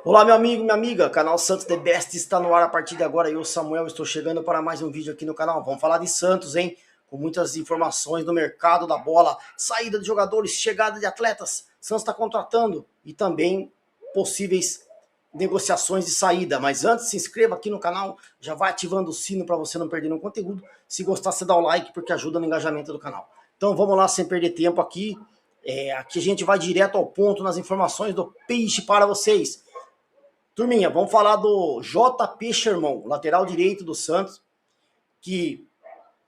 Olá, meu amigo, minha amiga, canal Santos The Best está no ar a partir de agora. Eu, Samuel, estou chegando para mais um vídeo aqui no canal. Vamos falar de Santos, hein? Com muitas informações do mercado da bola, saída de jogadores, chegada de atletas. Santos está contratando e também possíveis negociações de saída. Mas antes, se inscreva aqui no canal, já vai ativando o sino para você não perder nenhum conteúdo. Se gostar, você dá o like porque ajuda no engajamento do canal. Então vamos lá, sem perder tempo aqui. Aqui a gente vai direto ao ponto nas informações do Peixe para vocês. Turminha, vamos falar do JP Sherman, lateral direito do Santos, que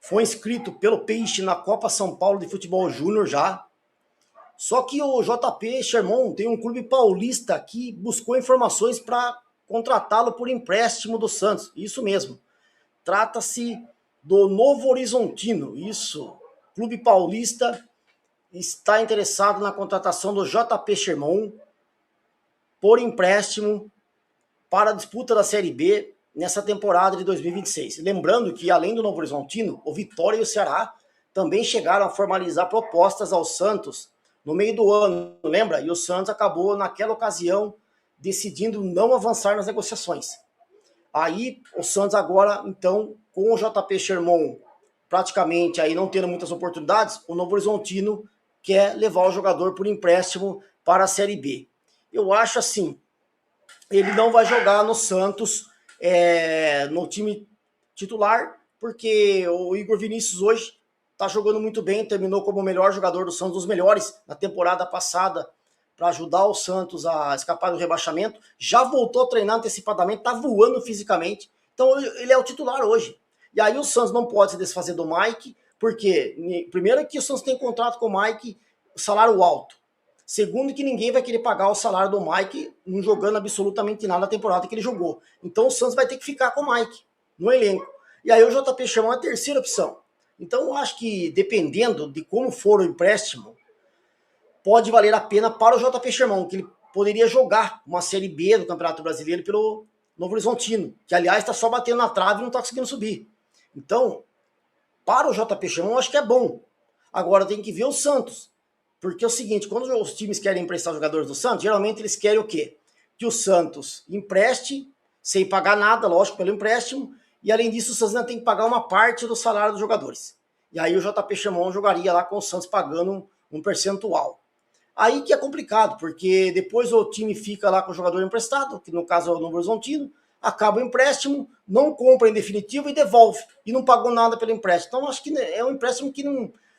foi inscrito pelo Peixe na Copa São Paulo de Futebol Júnior já. Só que o JP Sherman tem um clube paulista que buscou informações para contratá-lo por empréstimo do Santos. Isso mesmo. Trata-se do Novo Horizontino. Isso. Clube paulista está interessado na contratação do JP Sherman por empréstimo para a disputa da Série B nessa temporada de 2026. Lembrando que, além do Novo Horizontino, o Vitória e o Ceará também chegaram a formalizar propostas ao Santos no meio do ano, lembra? E o Santos acabou, naquela ocasião, decidindo não avançar nas negociações. Aí, o Santos agora, então, com o JP Sherman praticamente aí não tendo muitas oportunidades, o Novo Horizontino quer levar o jogador por empréstimo para a Série B. Eu acho assim, ele não vai jogar no Santos, no time titular, porque o Igor Vinícius hoje está jogando muito bem, terminou como o melhor jogador do Santos, dos melhores na temporada passada, para ajudar o Santos a escapar do rebaixamento. Já voltou a treinar antecipadamente, está voando fisicamente, então ele é o titular hoje. E aí o Santos não pode se desfazer do Mike, porque primeiro que o Santos tem contrato com o Mike, salário alto. Segundo, que ninguém vai querer pagar o salário do Mike não jogando absolutamente nada na temporada que ele jogou. Então o Santos vai ter que ficar com o Mike no elenco. E aí o JP Sherman é a terceira opção. Então eu acho que, dependendo de como for o empréstimo, pode valer a pena para o JP Sherman, que ele poderia jogar uma Série B do Campeonato Brasileiro pelo Novo Horizontino, que aliás está só batendo na trave e não está conseguindo subir. Então, para o JP Sherman, eu acho que é bom. Agora tem que ver o Santos. Porque é o seguinte, quando os times querem emprestar jogadores do Santos, geralmente eles querem o quê? Que o Santos empreste, sem pagar nada, lógico, pelo empréstimo, e além disso o Santos ainda tem que pagar uma parte do salário dos jogadores. E aí o JP Sherman jogaria lá com o Santos pagando um percentual. Aí que é complicado, porque depois o time fica lá com o jogador emprestado, que no caso é o Novo Horizontino, acaba o empréstimo, não compra em definitivo e devolve, e não pagou nada pelo empréstimo. Então acho que é um empréstimo que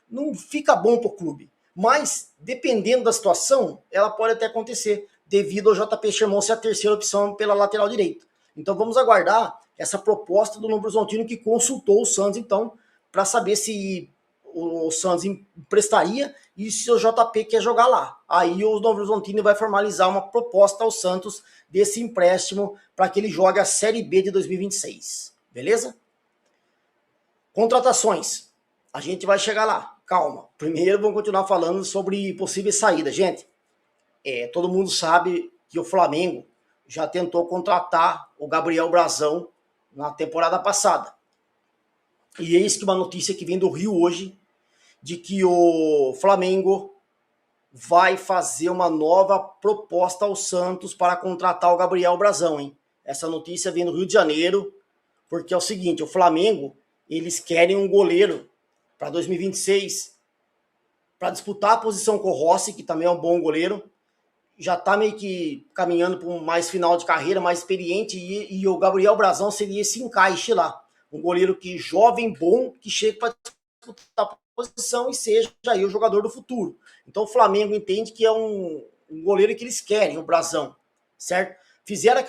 não fica bom para o clube. Mas, dependendo da situação, ela pode até acontecer, devido ao JP Sherman ser a terceira opção pela lateral direita. Então vamos aguardar essa proposta do Novo Horizontino, que consultou o Santos, então, para saber se o Santos emprestaria e se o JP quer jogar lá. Aí o Novo Horizontino vai formalizar uma proposta ao Santos desse empréstimo para que ele jogue a Série B de 2026. Beleza? Contratações. A gente vai chegar lá. Calma. Primeiro vamos continuar falando sobre possíveis saídas. Gente, todo mundo sabe que o Flamengo já tentou contratar o Gabriel Brazão na temporada passada. E eis que uma notícia que vem do Rio hoje, de que o Flamengo vai fazer uma nova proposta ao Santos para contratar o Gabriel Brazão, hein? Essa notícia vem do Rio de Janeiro, porque é o seguinte, o Flamengo, eles querem um goleiro para 2026, para disputar a posição com o Rossi, que também é um bom goleiro, já está meio que caminhando para um mais final de carreira, mais experiente, e o Gabriel Brazão seria esse encaixe lá. Um goleiro que jovem, bom, que chega para disputar a posição e seja aí o jogador do futuro. Então o Flamengo entende que é um goleiro que eles querem, o Brazão, certo? Fizeram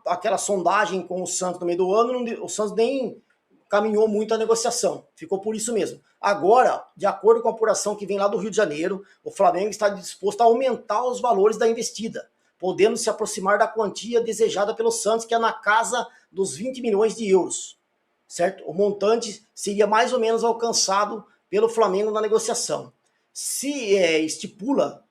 aquela sondagem com o Santos no meio do ano, o Santos nem caminhou muito a negociação, ficou por isso mesmo. Agora, de acordo com a apuração que vem lá do Rio de Janeiro, o Flamengo está disposto a aumentar os valores da investida, podendo se aproximar da quantia desejada pelo Santos, que é na casa dos 20 milhões de euros, certo? O montante seria mais ou menos alcançado pelo Flamengo na negociação. Se estipula,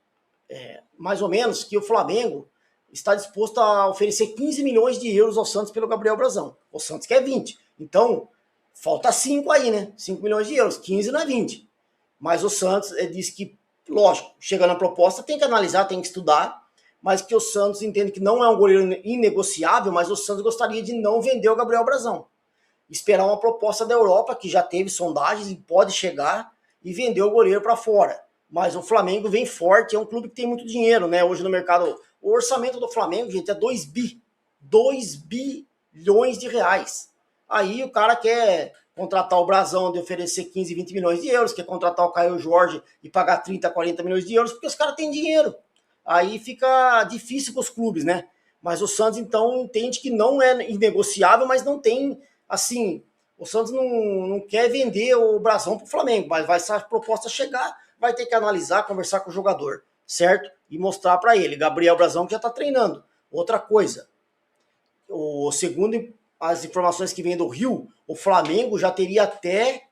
mais ou menos, que o Flamengo está disposto a oferecer 15 milhões de euros ao Santos pelo Gabriel Brazão. O Santos quer 20. Então, falta 5 aí, né? 5 milhões de euros. 15 não é 20. Mas o Santos disse que, lógico, chegando na proposta, tem que analisar, tem que estudar, mas que o Santos entende que não é um goleiro inegociável, mas o Santos gostaria de não vender o Gabriel Brazão. Esperar uma proposta da Europa, que já teve sondagens e pode chegar, e vender o goleiro para fora. Mas o Flamengo vem forte, é um clube que tem muito dinheiro, né? Hoje no mercado, o orçamento do Flamengo, gente, é 2 bilhões de reais. Aí o cara quer contratar o Brazão de oferecer 15, 20 milhões de euros, quer contratar o Caio Jorge e pagar 30, 40 milhões de euros, porque os caras têm dinheiro. Aí fica difícil para os clubes, né? Mas o Santos, então, entende que não é inegociável, mas não tem, assim, o Santos não quer vender o Brazão para o Flamengo, mas vai essa proposta chegar, vai ter que analisar, conversar com o jogador, certo? E mostrar para ele, Gabriel Brazão que já está treinando. Outra coisa, segundo as informações que vêm do Rio, o Flamengo já teria até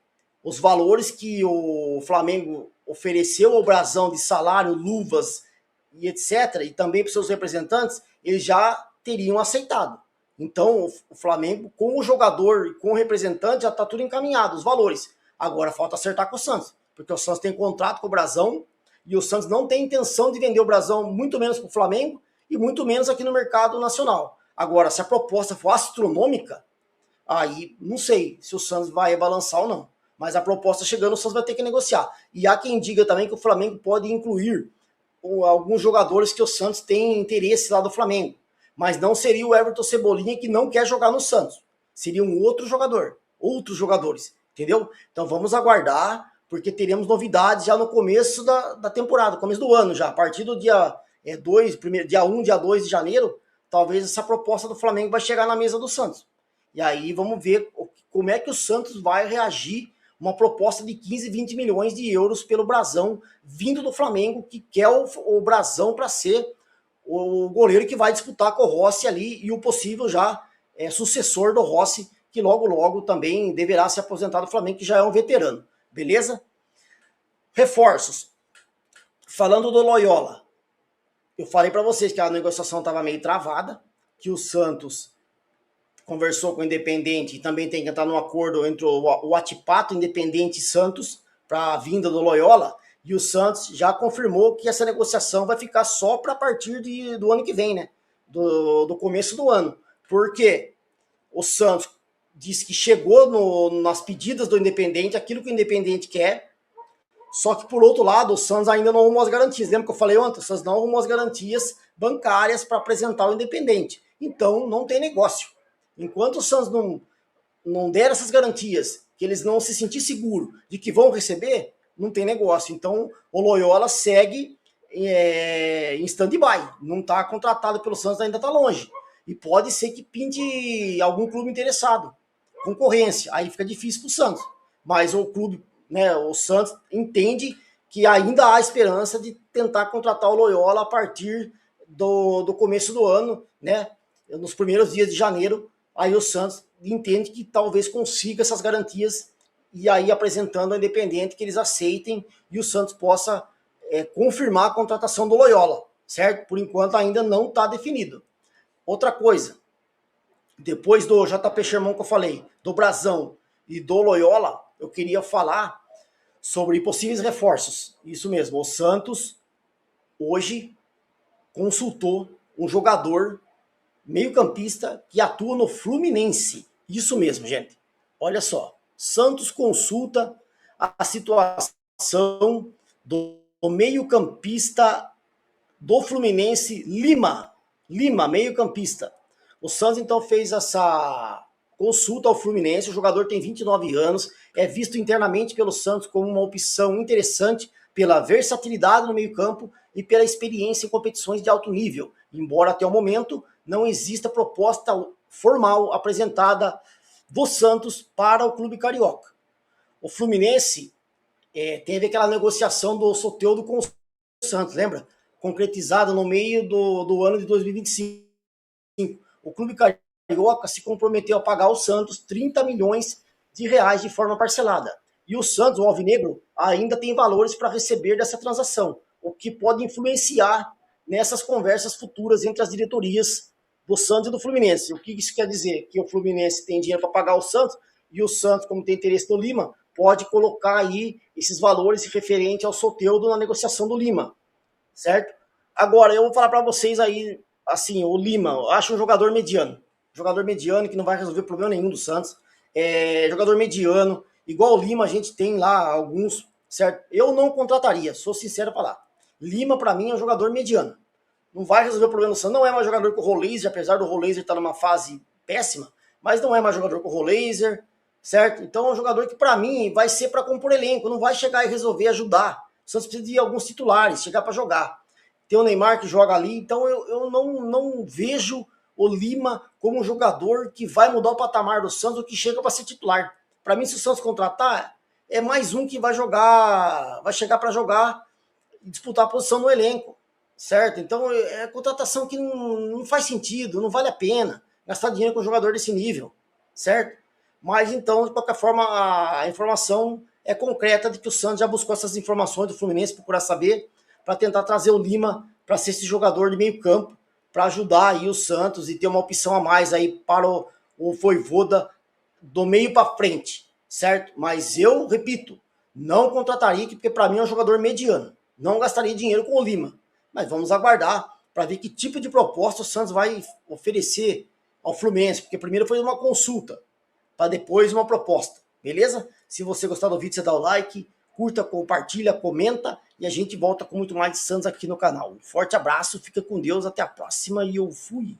os valores que o Flamengo ofereceu ao Brazão de salário, luvas e etc., e também para seus representantes, eles já teriam aceitado. Então, o Flamengo, com o jogador e com o representante, já está tudo encaminhado, os valores. Agora falta acertar com o Santos, porque o Santos tem contrato com o Brazão e o Santos não tem intenção de vender o Brazão, muito menos para o Flamengo e muito menos aqui no mercado nacional. Agora, se a proposta for astronômica, aí não sei se o Santos vai balançar ou não. Mas a proposta chegando, o Santos vai ter que negociar. E há quem diga também que o Flamengo pode incluir alguns jogadores que o Santos tem interesse lá do Flamengo. Mas não seria o Everton Cebolinha, que não quer jogar no Santos. Seria um outro jogador, outros jogadores, entendeu? Então vamos aguardar, porque teremos novidades já no começo da temporada, começo do ano já. A partir do dia 1, dia 2 de janeiro, talvez essa proposta do Flamengo vai chegar na mesa do Santos. E aí vamos ver como é que o Santos vai reagir uma proposta de 15, 20 milhões de euros pelo Brazão, vindo do Flamengo, que quer o Brazão para ser o goleiro que vai disputar com o Rossi ali e o possível já sucessor do Rossi, que logo, logo também deverá se aposentar do Flamengo, que já é um veterano. Beleza? Reforços. Falando do Loyola, eu falei para vocês que a negociação estava meio travada, que o Santos conversou com o Independente e também tem que entrar num acordo entre o Atipato, Independente e Santos para a vinda do Loyola, e o Santos já confirmou que essa negociação vai ficar só para a partir do ano que vem, né? Do começo do ano. Porque o Santos disse que chegou nas pedidas do Independente aquilo que o Independente quer, só que por outro lado o Santos ainda não arrumou as garantias. Lembra que eu falei ontem? O Santos não arrumou as garantias bancárias para apresentar o Independente. Então não tem negócio. Enquanto o Santos não der essas garantias, que eles não se sentir seguro de que vão receber, não tem negócio. Então o Loyola segue em stand-by, não está contratado pelo Santos, ainda está longe. E pode ser que pinte algum clube interessado, concorrência, aí fica difícil para o Santos. Mas o clube, né, o Santos entende que ainda há esperança de tentar contratar o Loyola a partir do começo do ano, né, nos primeiros dias de janeiro. Aí o Santos entende que talvez consiga essas garantias e aí apresentando ao Independente que eles aceitem e o Santos possa confirmar a contratação do Loyola, certo? Por enquanto ainda não está definido. Outra coisa, depois do JP Sherman que eu falei, do Brazão e do Loyola, eu queria falar sobre possíveis reforços. Isso mesmo, o Santos hoje consultou um jogador meio-campista que atua no Fluminense. Isso mesmo, gente. Olha só. Santos consulta a situação do meio-campista do Fluminense, Lima. Lima, meio-campista. O Santos, então, fez essa consulta ao Fluminense. O jogador tem 29 anos. É visto internamente pelo Santos como uma opção interessante pela versatilidade no meio-campo e pela experiência em competições de alto nível. Embora até o momento não exista proposta formal apresentada do Santos para o clube carioca. O Fluminense teve aquela negociação do Soteldo com o Santos, lembra? Concretizada no meio do ano de 2025. O clube carioca se comprometeu a pagar ao Santos 30 milhões de reais de forma parcelada. E o Santos, o Alvinegro, ainda tem valores para receber dessa transação, o que pode influenciar nessas conversas futuras entre as diretorias do Santos e do Fluminense. O que isso quer dizer? Que o Fluminense tem dinheiro para pagar o Santos e o Santos, como tem interesse no Lima, pode colocar aí esses valores referentes ao Soteldo na negociação do Lima, certo? Agora, eu vou falar para vocês aí, assim, o Lima, eu acho um jogador mediano. Jogador mediano que não vai resolver problema nenhum do Santos. Jogador mediano, igual o Lima, a gente tem lá alguns, certo? Eu não contrataria, sou sincero pra falar. Lima, para mim, é um jogador mediano. Não vai resolver o problema do Santos. Não é mais jogador que o Rollaser, apesar do Rollaser estar numa fase péssima, mas não é mais jogador que o Rollaser, certo? Então é um jogador que, para mim, vai ser para compor elenco, não vai chegar e resolver ajudar. O Santos precisa de alguns titulares, chegar para jogar. Tem o Neymar que joga ali, então eu não vejo o Lima como um jogador que vai mudar o patamar do Santos ou que chega para ser titular. Para mim, se o Santos contratar, é mais um que vai jogar, vai chegar para jogar e disputar a posição no elenco, certo? Então é contratação que não faz sentido, não vale a pena gastar dinheiro com um jogador desse nível, certo? Mas então, de qualquer forma, a informação é concreta de que o Santos já buscou essas informações do Fluminense, procurar saber, para tentar trazer o Lima para ser esse jogador de meio campo, para ajudar aí o Santos e ter uma opção a mais aí para o Vojvoda do meio para frente, certo? Mas eu repito, não contrataria, porque para mim é um jogador mediano. Não gastaria dinheiro com o Lima. Mas vamos aguardar para ver que tipo de proposta o Santos vai oferecer ao Fluminense, porque primeiro foi uma consulta, para depois uma proposta, beleza? Se você gostar do vídeo, você dá o like, curta, compartilha, comenta e a gente volta com muito mais de Santos aqui no canal. Um forte abraço, fica com Deus, até a próxima e eu fui!